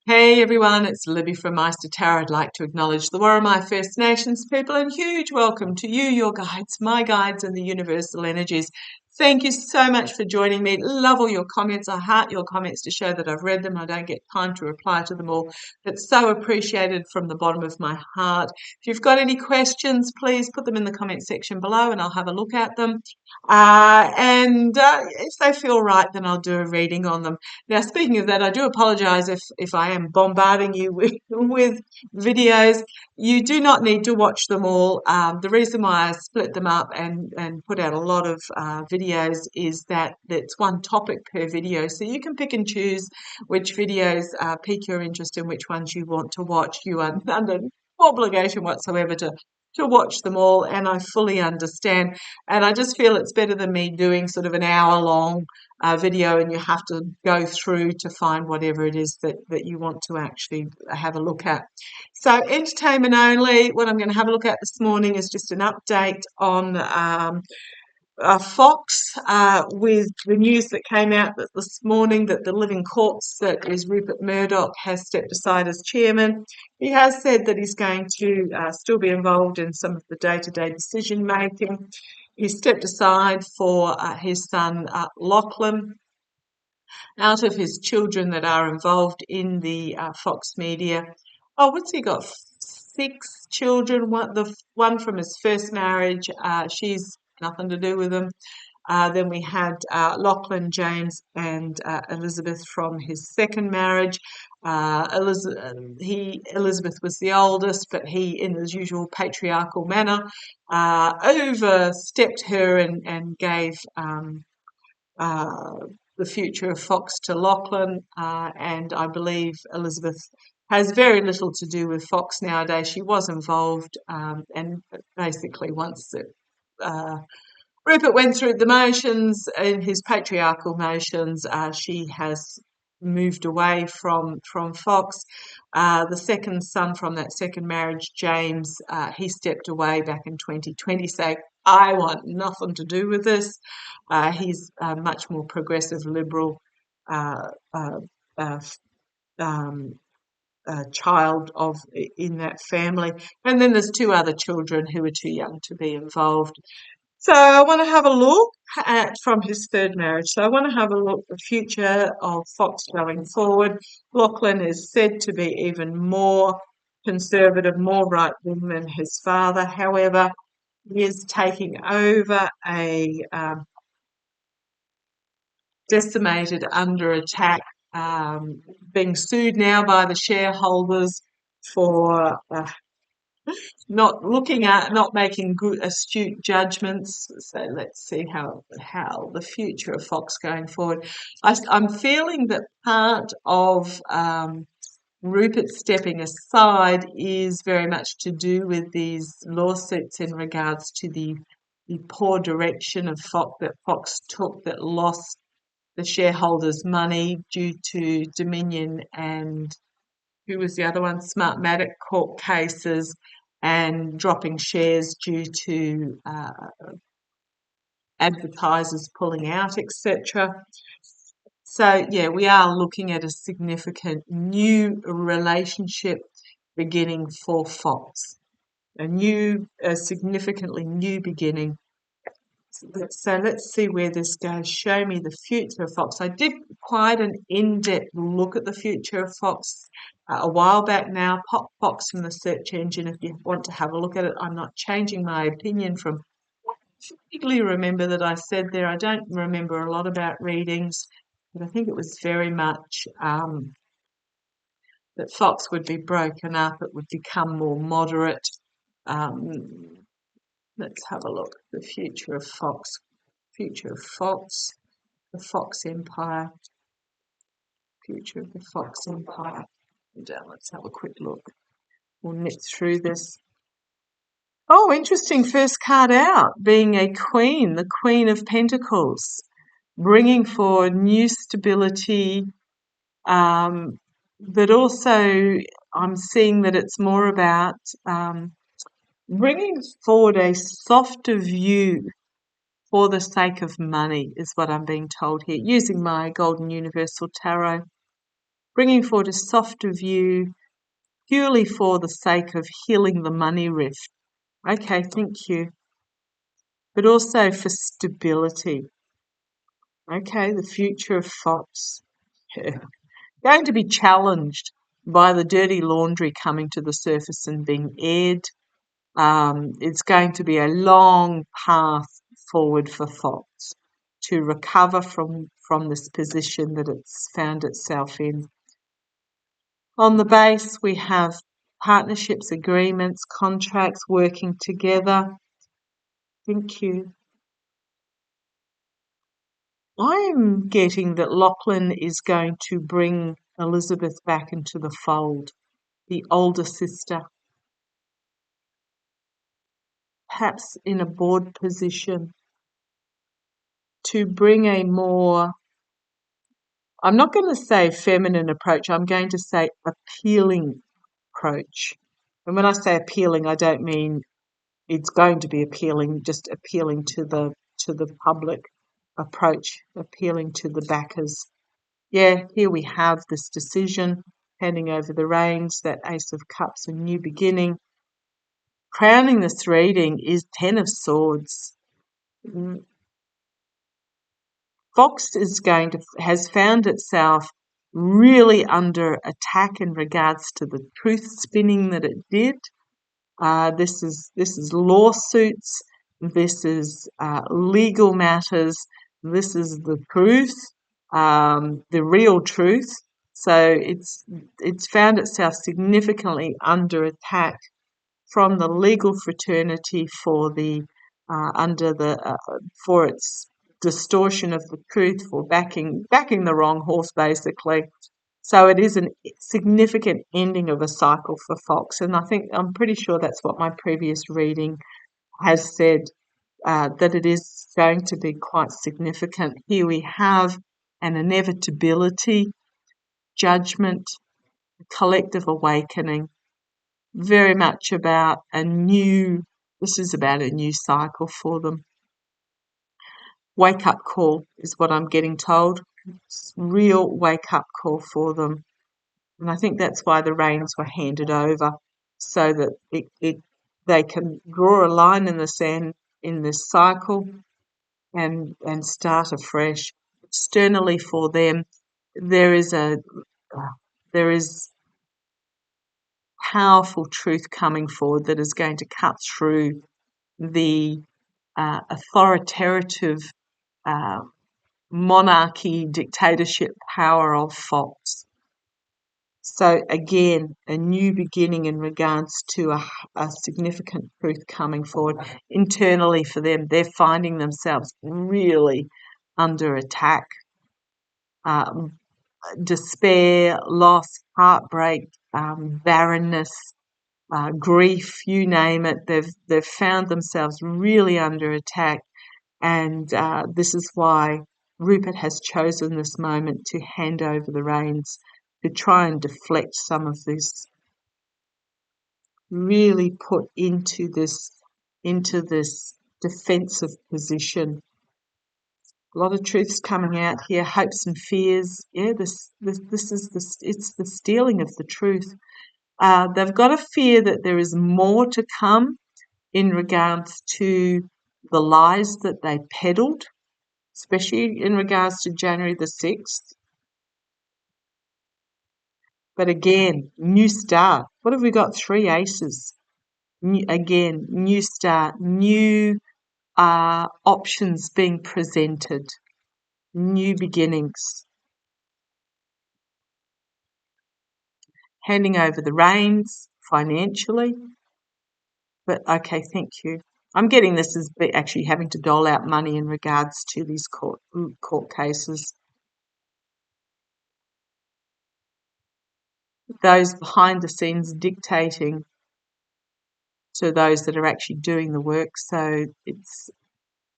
Hey everyone, it's Libby from maighstirtarot. I'd like to acknowledge the Worimi First Nations people and huge welcome to you, your guides, my guides, and the universal energies. Thank you so much for joining me. Love all your comments. I heart your comments to show that I've read them. I don't get time to reply to them all, but so appreciated from the bottom of my heart. If you've got any questions, please put them in the comment section below and I'll have a look at them. And if they feel right, then I'll do a reading on them. Now, speaking of that, I do apologise if I am bombarding you with videos. You do not need to watch them all. The reason why I split them up and put out a lot of videos is that it's one topic per video. So you can pick and choose which videos pique your interest and which ones you want to watch. You are under no obligation whatsoever to watch them all, and I fully understand. And I just feel it's better than me doing sort of an hour-long video and you have to go through to find whatever it is that you want to actually have a look at. So entertainment only. What I'm going to have a look at this morning is just an update on Fox with the news that came out that this morning that the living corpse that is Rupert Murdoch has stepped aside as chairman. He has said that he's going to still be involved in some of the day-to-day decision making. He stepped aside for his son Lachlan. Out of his children that are involved in the Fox media, what's he got? 6 children. The one from his first marriage, she's nothing to do with him. Then we had Lachlan, James, and Elizabeth from his second marriage. Elizabeth was the oldest, but he, in his usual patriarchal manner, overstepped her and gave the future of Fox to Lachlan, and I believe Elizabeth has very little to do with Fox nowadays. She was involved, and basically once Rupert went through the motions, in his patriarchal motions, she has moved away from Fox. The second son from that second marriage, James, he stepped away back in 2020 saying, I want nothing to do with this. He's a much more progressive liberal child in that family. And then there's 2 other children who are too young to be involved. So I want to have a look at from his third marriage. So I want to have a look at the future of Fox going forward. Lachlan is said to be even more conservative, more right-wing than his father. However, he is taking over a decimated, under attack, being sued now by the shareholders for not making good, astute judgments. So let's see how the future of Fox going forward. I'm feeling that part of Rupert stepping aside is very much to do with these lawsuits in regards to the poor direction of Fox that Fox took, that lost the shareholders' money due to Dominion and who was the other one? Smartmatic court cases, and dropping shares due to advertisers pulling out, etc. So, yeah, we are looking at a significant new relationship beginning for Fox, a significantly new beginning. So let's see where this goes. Show me the future of Fox. I did quite an in-depth look at the future of Fox a while back now. Pop Fox from the search engine if you want to have a look at it. I'm not changing my opinion from what I vaguely remember that I said there. I don't remember a lot about readings, but I think it was very much that Fox would be broken up. It would become more moderate. Let's have a look. The future of Fox. Future of Fox. The Fox Empire. Future of the Fox Empire. And let's have a quick look. We'll nip through this. Oh, interesting. First card out, being a queen, the Queen of Pentacles, bringing forward new stability, but also I'm seeing that it's more about bringing forward a softer view for the sake of money is what I'm being told here, using my Golden Universal Tarot. bringing forward a softer view purely for the sake of healing the money rift. Okay, thank you. But also for stability. Okay, the future of Fox. Going to be challenged by the dirty laundry coming to the surface and being aired. It's going to be a long path forward for Fox to recover from this position that it's found itself in. On the base, we have partnerships, agreements, contracts, working together. Thank you. I am getting that Lachlan is going to bring Elizabeth back into the fold, the older sister, perhaps in a board position, to bring a more, I'm not going to say feminine approach, I'm going to say appealing approach. And when I say appealing, I don't mean it's going to be appealing, just appealing to the public approach, appealing to the backers. Yeah, here we have this decision, handing over the reins, that Ace of Cups, a new beginning. Crowning this reading is Ten of Swords. Fox has found itself really under attack in regards to the truth spinning that it did. This is lawsuits. This is legal matters. This is the truth, the real truth. So it's found itself significantly under attack from the legal fraternity for the for its distortion of the truth, for backing the wrong horse, basically. So it is a significant ending of a cycle for Fox, and I'm pretty sure that's what my previous reading has said, that it is going to be quite significant. Here we have an inevitability, judgment, a collective awakening, very much about this is about a new cycle for them. Wake up call is what I'm getting told. It's real wake up call for them. And I think that's why the reins were handed over, so that they can draw a line in the sand in this cycle and start afresh. Externally for them, there is powerful truth coming forward that is going to cut through the authoritative monarchy, dictatorship power of Fox. So again, a new beginning in regards to a significant truth coming forward. Internally for them, they're finding themselves really under attack. Despair, loss, heartbreak, barrenness, grief, you name it. They've found themselves really under attack, and this is why Rupert has chosen this moment to hand over the reins, to try and deflect some of this, really put into this defensive position. A lot of truths coming out here, hopes and fears. Yeah, it's the stealing of the truth. They've got a fear that there is more to come in regards to the lies that they peddled, especially in regards to January the 6th. But again, new start. What have we got? 3 aces. New start, new options being presented, new beginnings. Handing over the reins financially. But okay, thank you. I'm getting this as actually having to dole out money in regards to these court cases. Those behind the scenes dictating to those that are actually doing the work. So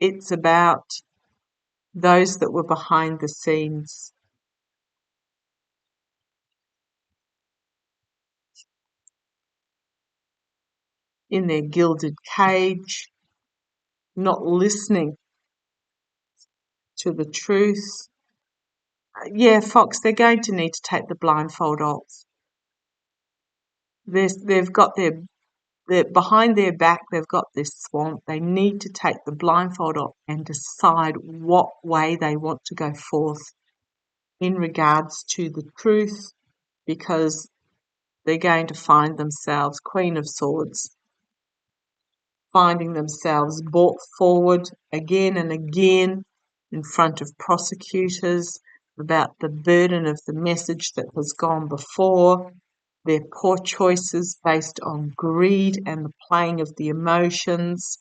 it's about those that were behind the scenes. In their gilded cage, not listening to the truth, Yeah, Fox, they're going to need to take the blindfold off. They've got their behind their back, they've got this swamp. They need to take the blindfold off and decide what way they want to go forth in regards to the truth, because they're going to find themselves, Queen of Swords, finding themselves brought forward again and again in front of prosecutors about the burden of the message that has gone before, their poor choices based on greed and the playing of the emotions,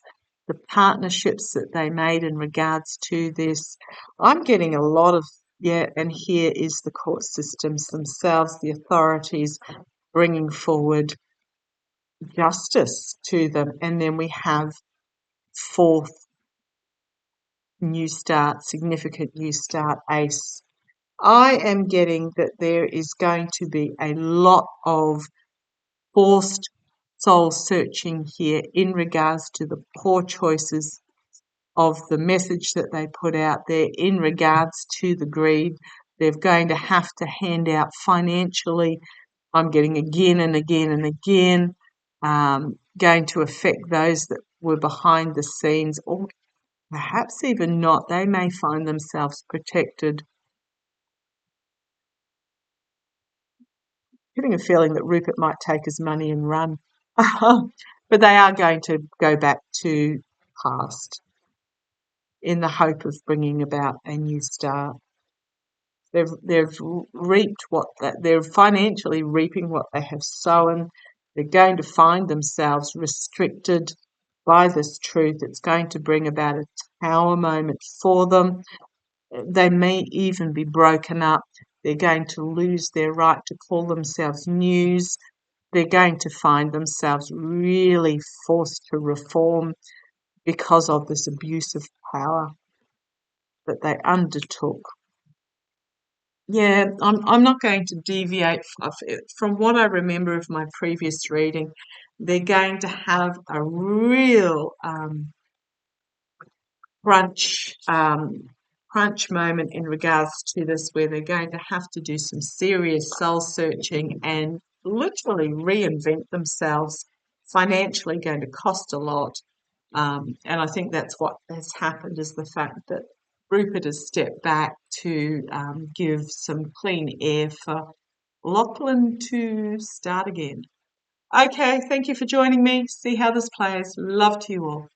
the partnerships that they made in regards to this. I'm getting a lot of, yeah, and here is the court systems themselves, the authorities bringing forward justice to them. And then we have fourth new start, significant new start, ace. I am getting that there is going to be a lot of forced soul searching here in regards to the poor choices of the message that they put out there, in regards to the greed. They're going to have to hand out financially. I'm getting again and again and again, going to affect those that were behind the scenes, or perhaps even not. They may find themselves protected. Getting a feeling that Rupert might take his money and run. But they are going to go back to past in the hope of bringing about a new start. They've reaped what that they're financially reaping what they have sown. They're going to find themselves restricted by this truth. It's going to bring about a tower moment for them. They may even be broken up. They're going to lose their right to call themselves news. They're going to find themselves really forced to reform because of this abuse of power that they undertook. Yeah, I'm not going to deviate from what I remember of my previous reading. They're going to have a real crunch crunch moment in regards to this, where they're going to have to do some serious soul searching and literally reinvent themselves. Financially going to cost a lot. And I think that's what has happened, is the fact that Rupert has stepped back to give some clean air for Lachlan to start again. Okay, thank you for joining me. See how this plays. Love to you all.